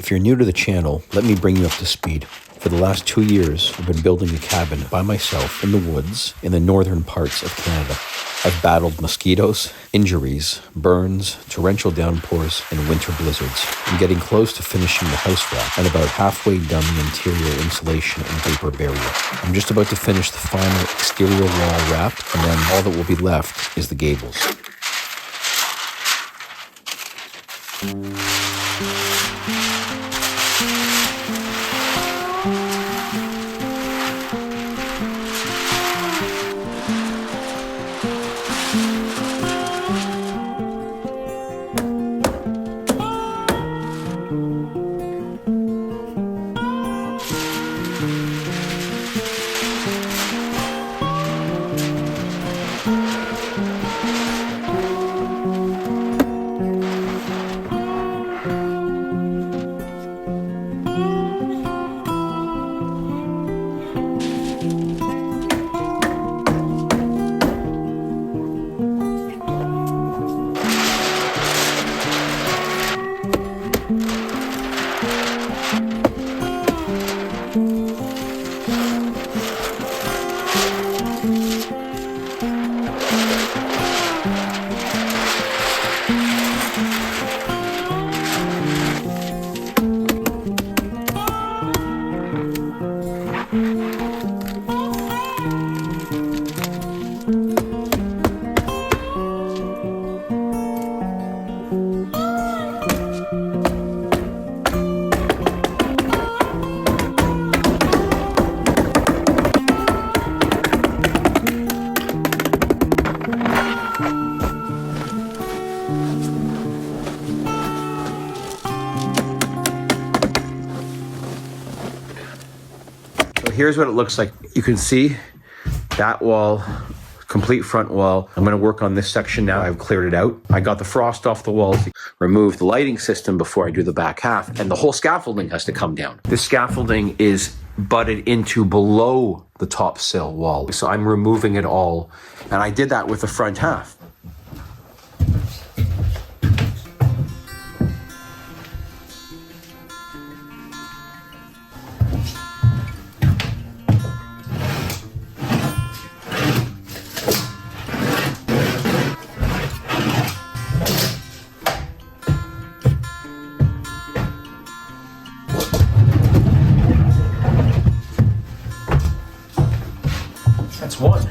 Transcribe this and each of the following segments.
If you're new to the channel, let me bring you up to speed. For the last 2 years, I've been building a cabin by myself in the woods in the northern parts of Canada. I've battled mosquitoes, injuries, burns, torrential downpours, and winter blizzards. I'm getting close to finishing the house wrap and about halfway done the interior insulation and vapor barrier. I'm just about to finish the final exterior wall wrap, and then all that will be left is the gables. Here's what it looks like. You can see that wall, complete front wall. I'm gonna work on this section now. I've cleared it out. I got the frost off the walls, removed the lighting system before I do the back half, and the whole scaffolding has to come down. This scaffolding is butted into below the top sill wall. So I'm removing it all, and I did that with the front half. That's one.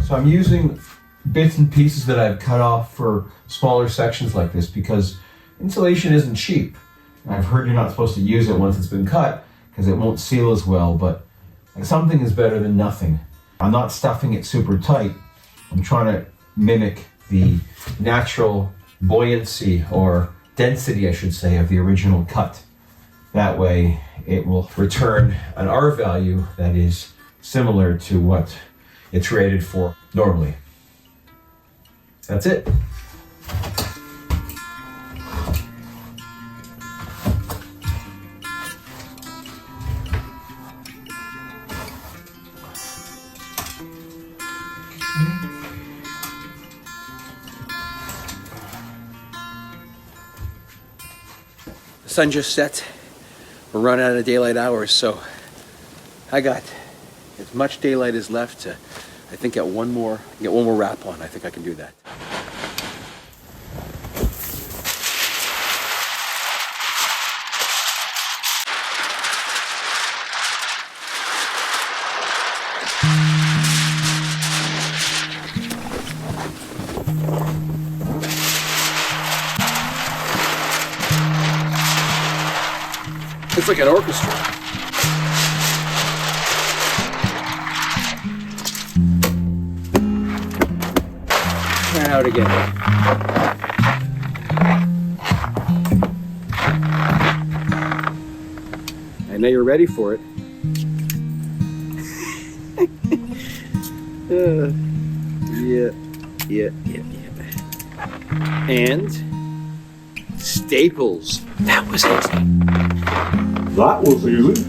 So I'm using bits and pieces that I've cut off for smaller sections like this because insulation isn't cheap. And I've heard you're not supposed to use it once it's been cut because it won't seal as well, but something is better than nothing. I'm not stuffing it super tight. I'm trying to mimic the natural buoyancy or density, I should say, of the original cut. That way it will return an R value that is similar to what it's rated for normally. That's it. The sun just set. We're running out of daylight hours, so I got as much daylight as left to, I think, get one more wrap on. I think I can do that. It's like an orchestra. out again. I know you're ready for it. Yeah. And staples. That was it. That was easy.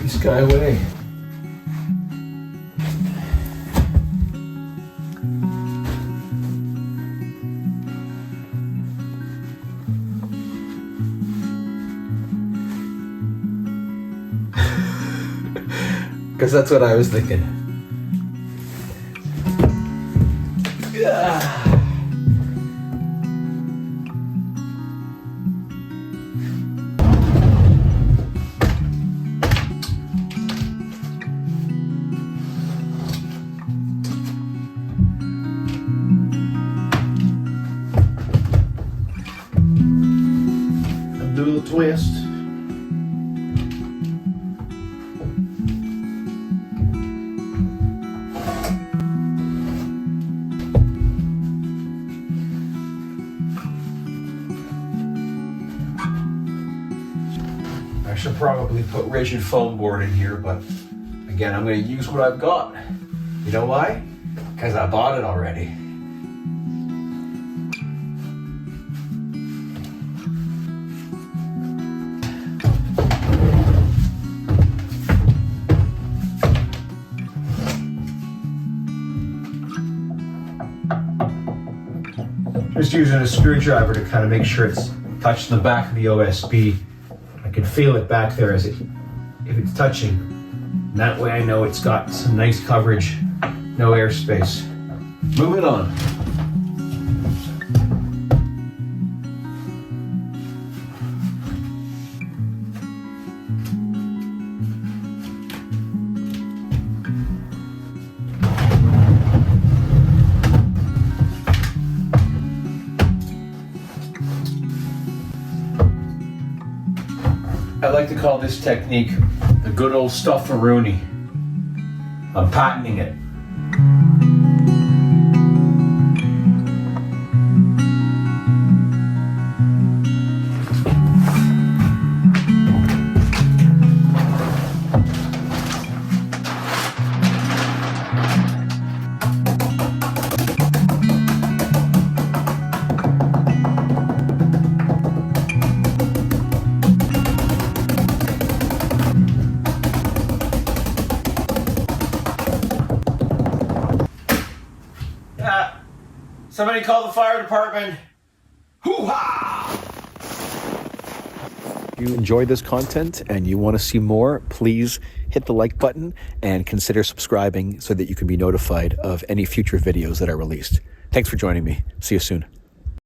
This guy away. Because that's what I was thinking. Yeah. Do the twist. I should probably put rigid foam board in here, but again, I'm going to use what I've got. You know why? Because I bought it already. Just using a screwdriver to kind of make sure it's touching the back of the OSB. I can feel it back there if it's touching. And that way I know it's got some nice coverage, no airspace. Moving on. like to call this technique the good old stufferoonie. I'm patenting it. Somebody call the fire department. Hoo-ha! If you enjoyed this content and you want to see more, please hit the like button and consider subscribing so that you can be notified of any future videos that are released. Thanks for joining me. See you soon.